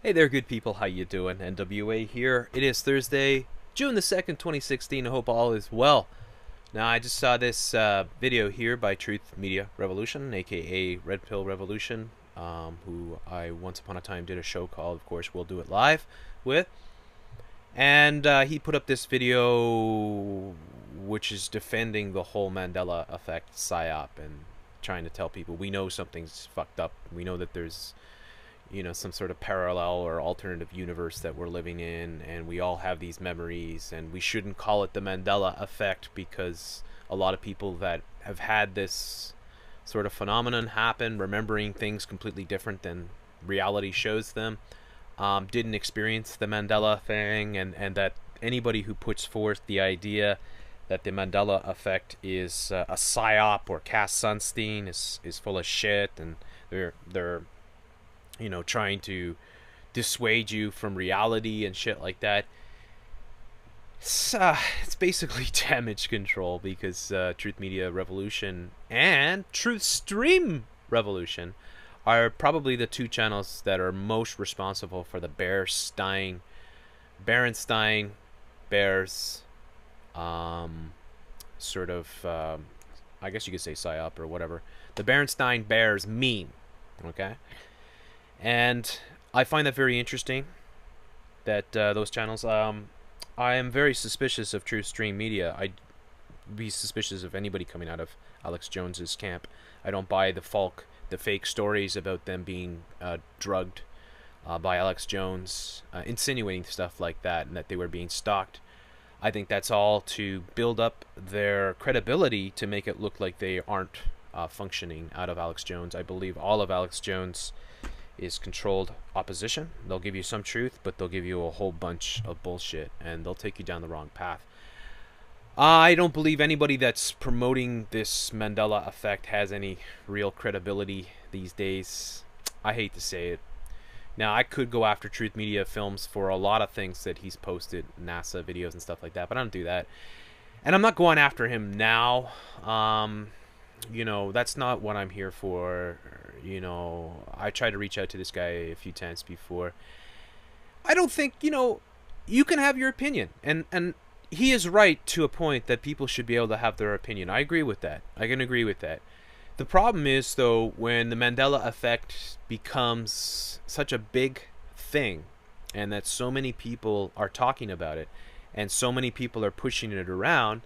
Hey there, good people. How you doing? NWA here. It is Thursday, June the 2nd, 2016. I hope all is well. Now, I just saw this video here by Truth Media Revolution, aka Red Pill Revolution, who I once upon a time did a show called, of course, We'll Do It Live with. And he put up this video which is defending the whole Mandela effect psyop and trying to tell people we know something's fucked up. We know that there's some sort of parallel or alternative universe that we're living in, and we all have these memories, and we shouldn't call it the Mandela effect because a lot of people that have had this sort of phenomenon happen, remembering things completely different than reality shows them, didn't experience the Mandela thing, and that anybody who puts forth the idea that the Mandela effect is a psyop or Cass Sunstein is full of shit, and they're trying to dissuade you from reality and shit like that. It's basically damage control, because Truth Media Revolution and Truth Stream Revolution are probably the two channels that are most responsible for the Berenstain Bears sort of I guess you could say psyop or whatever, the Berenstain Bears meme. Okay. And I find that very interesting, that those channels. I am very suspicious of True Stream Media. I'd be suspicious of anybody coming out of Alex Jones's camp. I don't buy the fake stories about them being drugged by Alex Jones, insinuating stuff like that, and that they were being stalked. I think that's all to build up their credibility, to make it look like they aren't functioning out of Alex Jones. I believe all of Alex Jones is controlled opposition. They'll give you some truth, but they'll give you a whole bunch of bullshit, and they'll take you down the wrong path. I don't believe anybody that's promoting this Mandela effect has any real credibility these days. I hate to say it. Now, I could go after Truth Media Films for a lot of things that he's posted, NASA videos and stuff like that, but I don't do that. And I'm not going after him now. That's not what I'm here for. I tried to reach out to this guy a few times before. I don't think, you can have your opinion. And he is right to a point that people should be able to have their opinion. I agree with that. I can agree with that. The problem is, though, when the Mandela effect becomes such a big thing, and that so many people are talking about it, and so many people are pushing it around,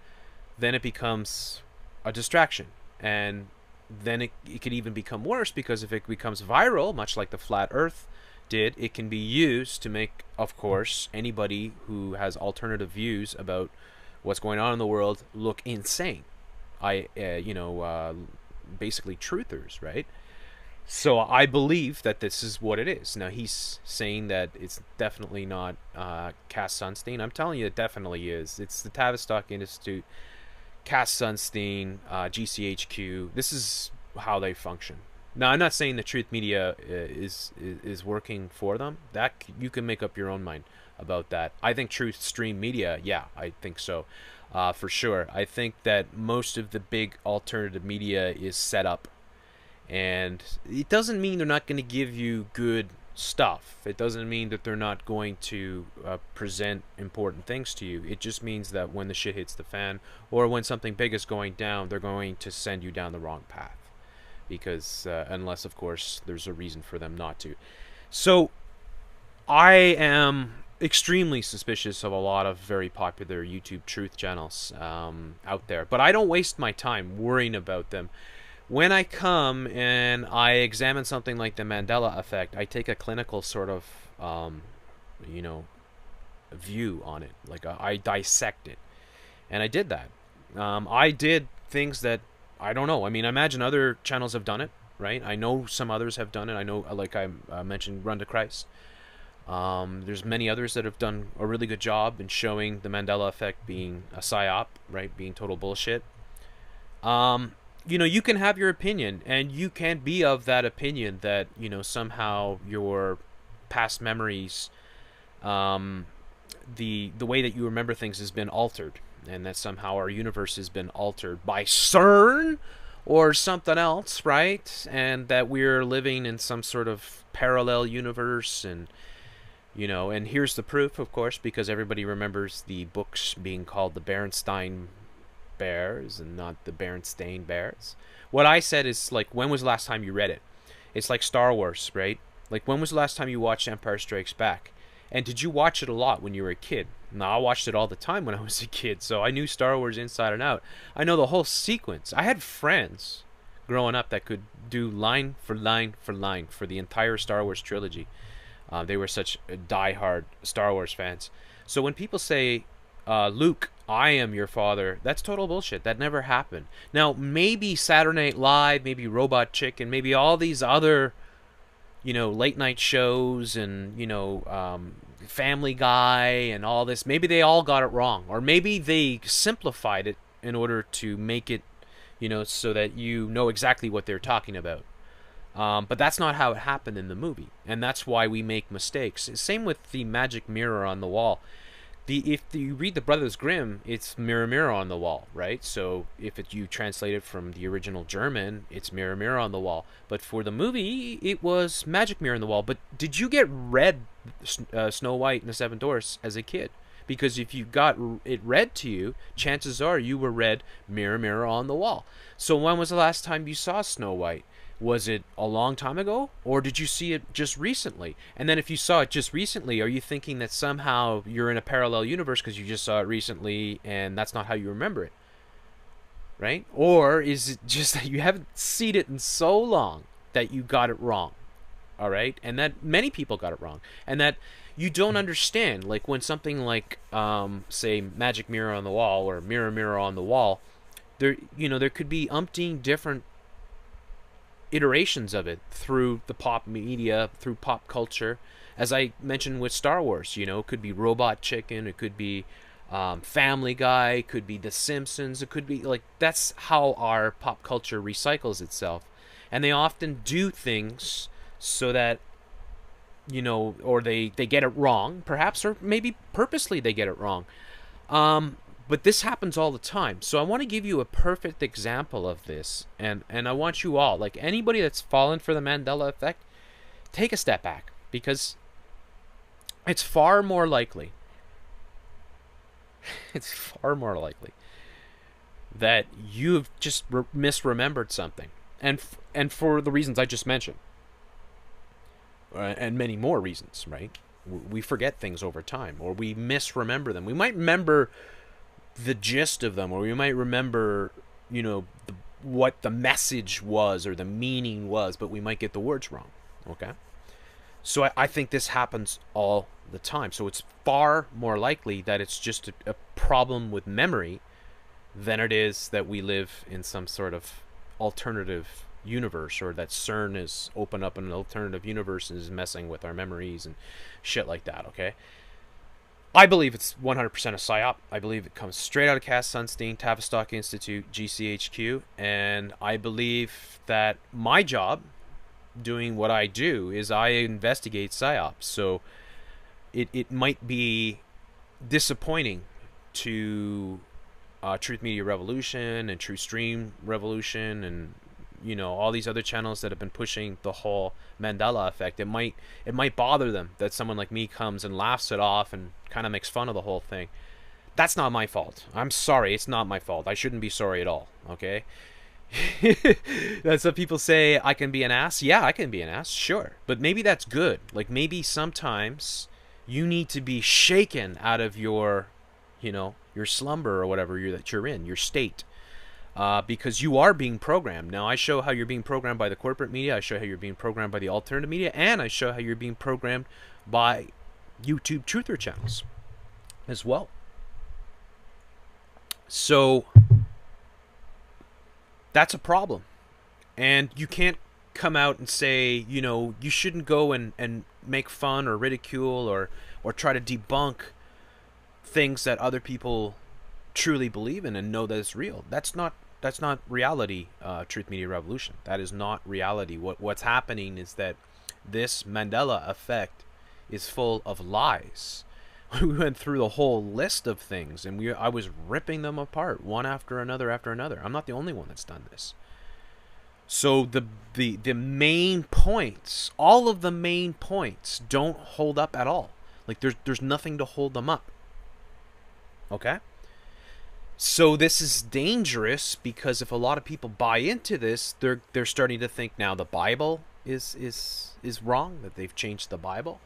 then it becomes a distraction. And then it could even become worse, because if it becomes viral, much like the flat earth did, it can be used to make, of course, anybody who has alternative views about what's going on in the world look insane. Basically truthers, right? So I believe that this is what it is. Now, he's saying that it's definitely not Cass Sunstein. I'm telling you, it definitely is. It's the Tavistock Institute, Cass Sunstein, GCHQ. This is how they function. Now, I'm not saying that Truth Media is working for them. That you can make up your own mind about that. I think Truth Stream Media, yeah, I think so, for sure. I think that most of the big alternative media is set up, and it doesn't mean they're not going to give you good stuff. It doesn't mean that they're not going to present important things to you. It just means that when the shit hits the fan, or when something big is going down, they're going to send you down the wrong path, because unless, of course, there's a reason for them not to. So I am extremely suspicious of a lot of very popular YouTube truth channels out there, but I don't waste my time worrying about them. When I come and I examine something like the Mandela effect, I take a clinical sort of view on it. Like, I dissect it, and I did that. I did things that, I don't know. I mean, I imagine other channels have done it, right? I know some others have done it. I know, like I mentioned, Run to Christ. There's many others that have done a really good job in showing the Mandela effect being a psyop, right? Being total bullshit. You can have your opinion, and you can be of that opinion that, somehow your past memories, the way that you remember things has been altered, and that somehow our universe has been altered by CERN or something else, right? And that we're living in some sort of parallel universe, and And here's the proof, of course, because everybody remembers the books being called the Berenstain Bears and not the Berenstain Bears. What I said is, like, when was the last time you read it? It's like Star Wars, right? Like, when was the last time you watched Empire Strikes Back? And did you watch it a lot when you were a kid? No, I watched it all the time when I was a kid, so I knew Star Wars inside and out. I know the whole sequence. I had friends growing up that could do line for line for line for the entire Star Wars trilogy. They were such die-hard Star Wars fans. So when people say, Luke, I am your father, that's total bullshit. That never happened. Now, maybe Saturday Night Live, maybe Robot Chicken, maybe all these other, late night shows and, Family Guy and all this, maybe they all got it wrong. Or maybe they simplified it in order to make it, so that you know exactly what they're talking about. But that's not how it happened in the movie, and that's why we make mistakes. Same with the magic mirror on the wall. If you read the Brothers Grimm, it's mirror, mirror on the wall, right? So if you translate it from the original German, it's mirror, mirror on the wall. But for the movie, it was magic mirror on the wall. But did you get read Snow White and the Seven Dwarfs as a kid? Because if you got it read to you, chances are you were read mirror, mirror on the wall. So when was the last time you saw Snow White? Was it a long time ago, or did you see it just recently? And then if you saw it just recently, are you thinking that somehow you're in a parallel universe because you just saw it recently and that's not how you remember it? Right? Or is it just that you haven't seen it in so long that you got it wrong? All right? And that many people got it wrong. And that you don't understand, like when something like, say, Magic Mirror on the Wall or Mirror, Mirror on the Wall, there could be umpteen different iterations of it through the pop media, through pop culture. As I mentioned with Star Wars, it could be Robot Chicken, it could be Family Guy, it could be The Simpsons, it could be, like, that's how our pop culture recycles itself. And they often do things so that, or they get it wrong, perhaps, or maybe purposely they get it wrong. But this happens all the time. So I want to give you a perfect example of this. And I want you all, like anybody that's fallen for the Mandela effect, take a step back. Because it's far more likely, that you've just misremembered something. And for the reasons I just mentioned. And many more reasons, right? We forget things over time. Or we misremember them. We might remember the gist of them, or we might remember, what the message was or the meaning was, but we might get the words wrong. Okay? So I think this happens all the time. So it's far more likely that it's just a problem with memory than it is that we live in some sort of alternative universe, or that CERN is open up an alternative universe and is messing with our memories and shit like that. Okay? I believe it's 100% a Psyop. I believe it comes straight out of Cass Sunstein, Tavistock Institute, GCHQ, and I believe that my job, doing what I do, is I investigate Psyops. So it might be disappointing to Truth Media Revolution and True Stream Revolution and all these other channels that have been pushing the whole Mandela effect. It might bother them that someone like me comes and laughs it off and kind of makes fun of the whole thing. That's not my fault. I'm sorry, it's not my fault. I shouldn't be sorry at all, okay? That's what people say, I can be an ass. Yeah, I can be an ass, sure. But maybe that's good. Like, maybe sometimes you need to be shaken out of your, your slumber or whatever that you're in, your state. Because you are being programmed. Now, I show how you're being programmed by the corporate media, I show how you're being programmed by the alternative media, and I show how you're being programmed by YouTube truther channels as well. So, that's a problem. And you can't come out and say, you shouldn't go and make fun or ridicule or try to debunk things that other people truly believe in and know that it's real. That's not reality, Truth Media Revolution. That is not reality. What's happening is that this Mandela effect is full of lies. We went through the whole list of things, and I was ripping them apart one after another after another. I'm not the only one that's done this. So the main points, all of the main points, don't hold up at all. Like there's nothing to hold them up. Okay? So this is dangerous because if a lot of people buy into this, they're starting to think now the Bible is wrong, that they've changed the Bible.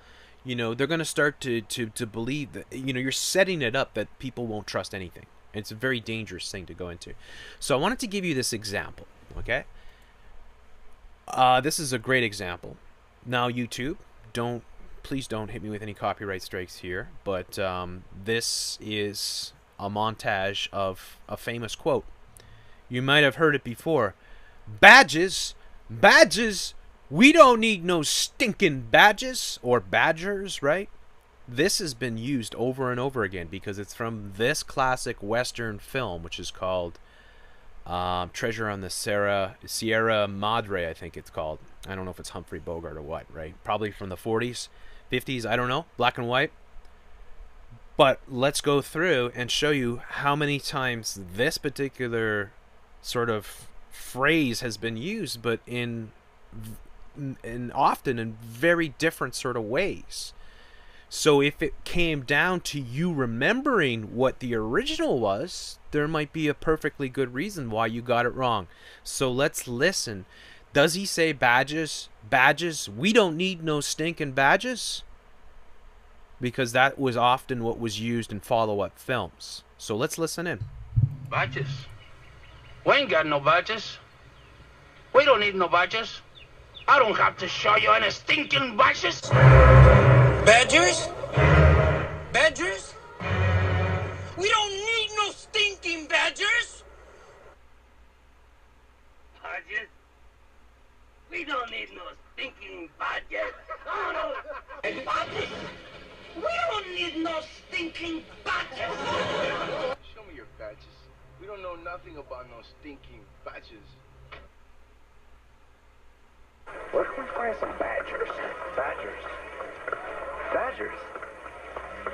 You know, they're going to start to believe that, you know, you're setting it up that people won't trust anything. It's a very dangerous thing to go into. So I wanted to give you this example, okay? This is a great example. Now, YouTube, please don't hit me with any copyright strikes here, but this is a montage of a famous quote. You might have heard it before. Badges, badges, we don't need no stinking badges, or badgers, right? This has been used over and over again because it's from this classic Western film, which is called Treasure on the Sierra Madre, I think it's called. I don't know if it's Humphrey Bogart or what, right? Probably from the 40s, 50s, I don't know, black and white. But let's go through and show you how many times this particular sort of phrase has been used, but in often in very different sort of ways. So if it came down to you remembering what the original was, there might be a perfectly good reason why you got it wrong. So let's listen. Does he say badges? Badges? We don't need no stinking badges? Because that was often what was used in follow-up films. So let's listen in. Badges? We ain't got no badges. We don't need no badges. I don't have to show you any stinking badges. Badgers? Badgers? We don't need no stinking badgers. Badgers? We don't need no stinking badgers. Oh, no. Badgers? We don't need no stinking badges. Show me your badges. We don't know nothing about no stinking badges. Where can we find some badgers? Badgers? Badgers?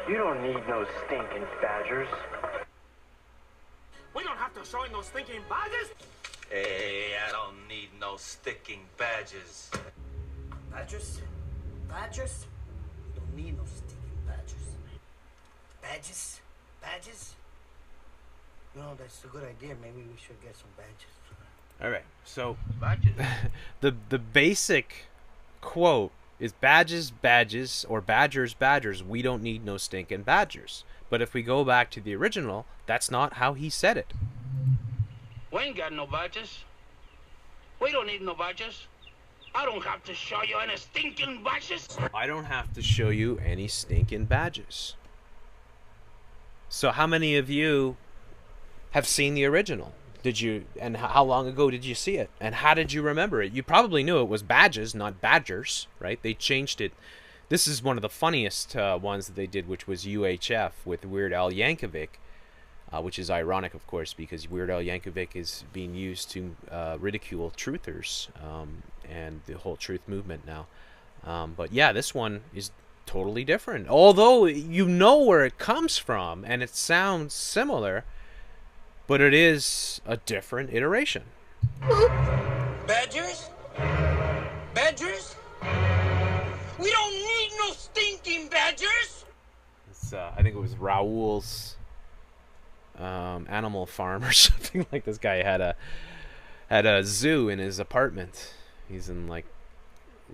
You don't need no stinking badgers. We don't have to show you no stinking badges. Hey, I don't need no sticking badges. Badgers? Badgers? We don't need no stinking badgers. Badges? Badges? You know, that's a good idea. Maybe we should get some badges. All right, so Badges? the basic quote is badges, badges, or badgers, badgers. We don't need no stinking badgers. But if we go back to the original, that's not how he said it. We ain't got no badges. We don't need no badges. I don't have to show you any stinking badges. I don't have to show you any stinking badges. So how many of you have seen the original? Did you, and how long ago did you see it? And how did you remember it? You probably knew it was badges, not badgers, right? They changed it. This is one of the funniest ones that they did, which was UHF with Weird Al Yankovic, which is ironic, of course, because Weird Al Yankovic is being used to ridicule truthers and the whole truth movement now. But yeah, this one is totally different. Although you know where it comes from and it sounds similar, but it is a different iteration. Badgers? Badgers? We don't need no stinking badgers. It's, I think it was Raoul's Animal Farm or something like. This guy had a zoo in his apartment. He's in like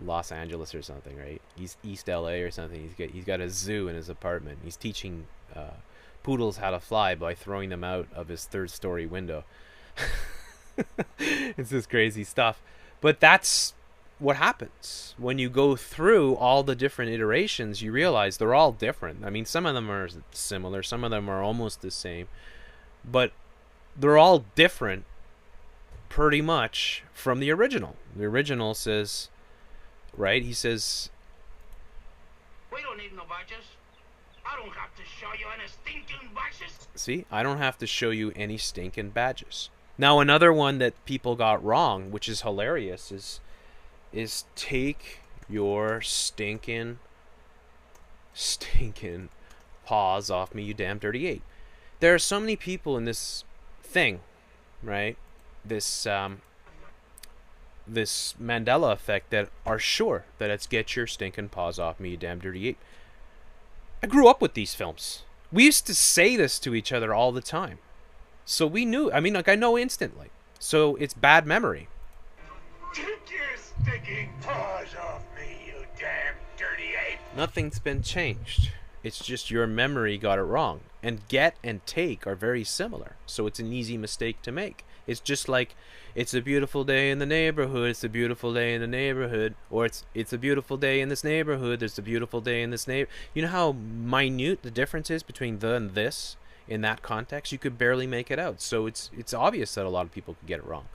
Los Angeles or something, right? He's East LA or something. He's got a zoo in his apartment. He's teaching poodles how to fly by throwing them out of his third-story window. It's this crazy stuff. But that's what happens when you go through all the different iterations. You realize they're all different. I mean, some of them are similar, some of them are almost the same, but they're all different pretty much from the original. The original says, right, he says, we don't need no badges. I don't have to show you any stinking badges. see, I don't have to show you any stinking badges. Now, another one that people got wrong, which is hilarious, is take your stinking paws off me, you damn dirty ape. There are so many people in this thing, right? This this Mandela effect that are sure that it's get your stinking paws off me, you damn dirty ape. I grew up with these films. We used to say this to each other all the time. So we knew. I mean, like, I know instantly. So it's bad memory. Take your sticking paws off me, you damn dirty ape! Nothing's been changed. It's just your memory got it wrong. And get and take are very similar. So it's an easy mistake to make. It's just like, it's a beautiful day in the neighborhood, it's a beautiful day in the neighborhood. Or it's a beautiful day in this neighborhood, there's a beautiful day in this neighborhood. You know how minute the difference is between the and this in that context? You could barely make it out. So it's obvious that a lot of people could get it wrong.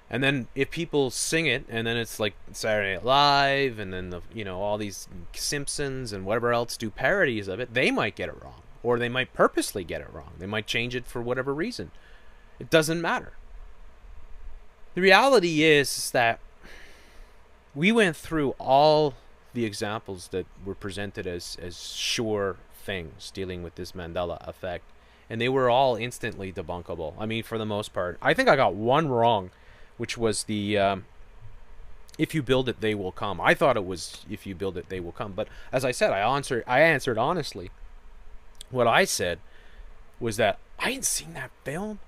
And then if people sing it, and then it's like Saturday Night Live, and then all these Simpsons and whatever else do parodies of it, they might get it wrong, or they might purposely get it wrong. They might change it for whatever reason. It doesn't matter. The reality is that we went through all the examples that were presented as sure things dealing with this Mandela effect, and they were all instantly debunkable. I mean, for the most part. I think I got one wrong, which was the if you build it, they will come. I thought it was if you build it, they will come. But as I said, I answered honestly. What I said was that I hadn't seen that film.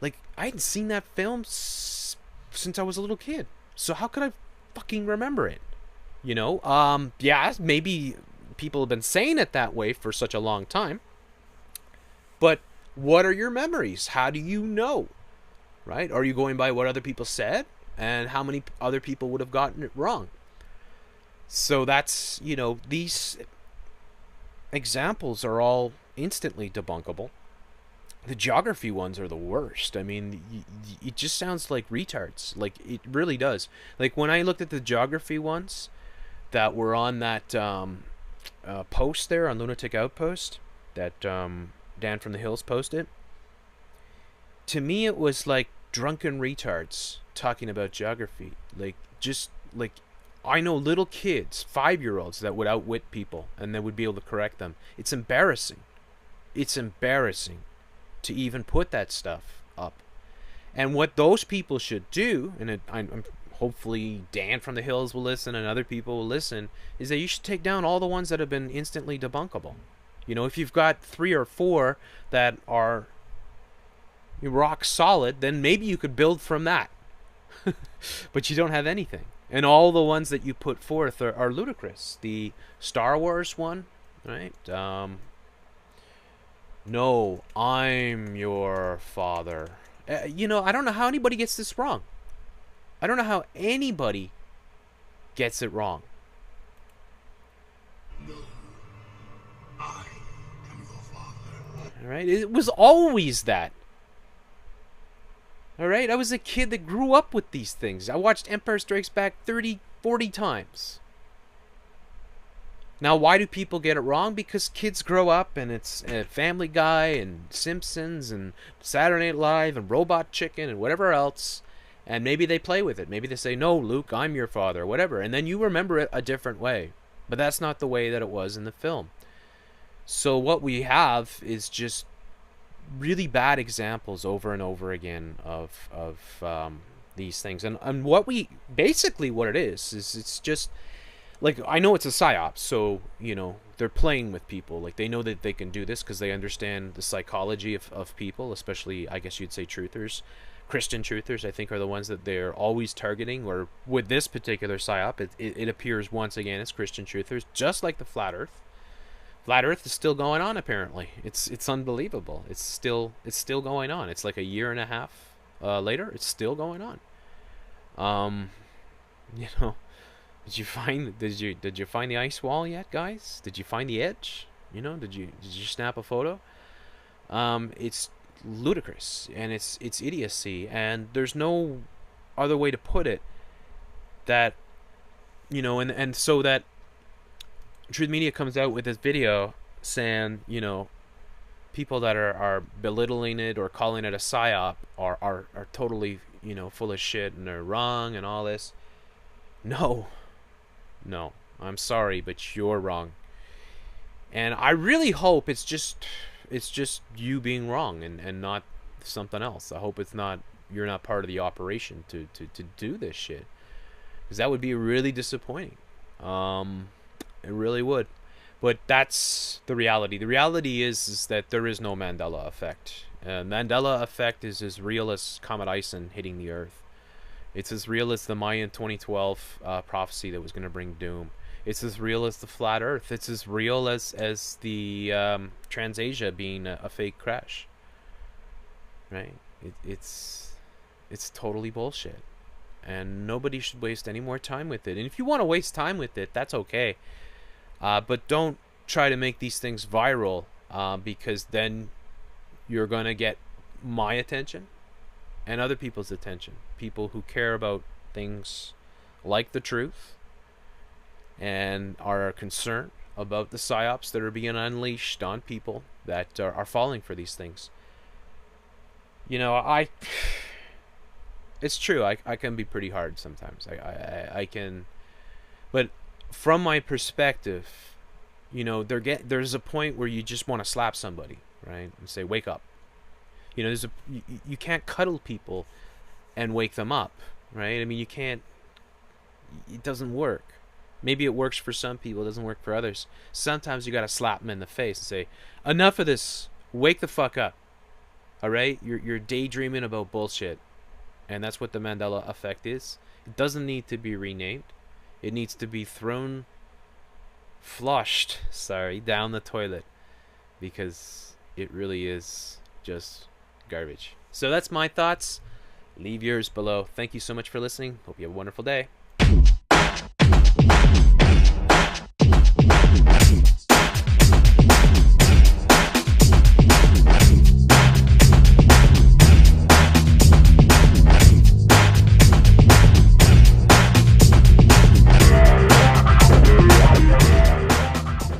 Like, I hadn't seen that film since I was a little kid. So how could I fucking remember it? Yeah, maybe people have been saying it that way for such a long time. But what are your memories? How do you know? Right? Are you going by what other people said? And how many other people would have gotten it wrong? So that's, these examples are all instantly debunkable. The geography ones are the worst. I mean, it just sounds like retards. Like, it really does. Like, when I looked at the geography ones that were on that post there on Lunatic Outpost, that Dan from the Hills posted, to me it was like drunken retards talking about geography. Like, just like, I know little kids, 5-year-olds, that would outwit people and they would be able to correct them. It's embarrassing. It's embarrassing to even put that stuff up. And what those people should do, and I'm hopefully Dan from the Hills will listen and other people will listen, is that you should take down all the ones that have been instantly debunkable. If you've got 3 or 4 that are rock solid, then maybe you could build from that. But you don't have anything. And all the ones that you put forth are ludicrous. The Star Wars one, right? No, I'm your father. I don't know how anybody gets this wrong. I don't know how anybody gets it wrong. No, I am your father. All right? It was always that. All right? I was a kid that grew up with these things. I watched Empire Strikes Back 30, 40 times. Now, why do people get it wrong? Because kids grow up and it's Family Guy and Simpsons and Saturday Night Live and Robot Chicken and whatever else. And maybe they play with it. Maybe they say, no, Luke, I'm your father, whatever. And then you remember it a different way. But that's not the way that it was in the film. So what we have is just really bad examples over and over again of these things. And what it is it's just, like, I know it's a psyop, so, they're playing with people. Like, they know that they can do this because they understand the psychology of people, especially, I guess you'd say, truthers. Christian truthers, I think, are the ones that they're always targeting, or with this particular psyop, it appears once again as Christian truthers, just like the Flat Earth. Flat Earth is still going on, apparently. It's unbelievable. It's still going on. It's like a year and a half later, it's still going on. Did you find the ice wall yet, guys? Did you find the edge? Did you snap a photo? It's ludicrous, and it's idiocy, and there's no other way to put it. That, and so that Truth Media comes out with this video saying, people that are belittling it or calling it a psyop are totally, full of shit and they're wrong and all this. No, I'm sorry, but you're wrong. And I really hope it's just you being wrong and not something else. I hope you're not part of the operation to do this shit, because that would be really disappointing. It really would. But that's the reality. The reality is that there is no Mandela effect. Mandela effect is as real as Comet Ison hitting the Earth. It's as real as the Mayan 2012 prophecy that was going to bring doom. It's as real as the flat Earth. It's as real as the Transasia being a fake crash. Right? It's totally bullshit, and nobody should waste any more time with it. And if you want to waste time with it, that's okay. But don't try to make these things viral, because then you're gonna get my attention and other people's attention. People who care about things like the truth and are concerned about the psyops that are being unleashed on people that are falling for these things. You know, it's true. I can be pretty hard sometimes. I can, but from my perspective, you know, there's a point where you just want to slap somebody, right, and say, "Wake up." You know, you can't cuddle people and wake them up, right? I mean, you can't. It doesn't work. Maybe it works for some people, it doesn't work for others. Sometimes you gotta slap them in the face and say, "Enough of this. Wake the fuck up." All right, you're daydreaming about bullshit, and that's what the Mandela effect is. It doesn't need to be renamed. It needs to be flushed, down the toilet, because it really is just garbage. So that's my thoughts. Leave yours below. Thank you so much for listening. Hope you have a wonderful day.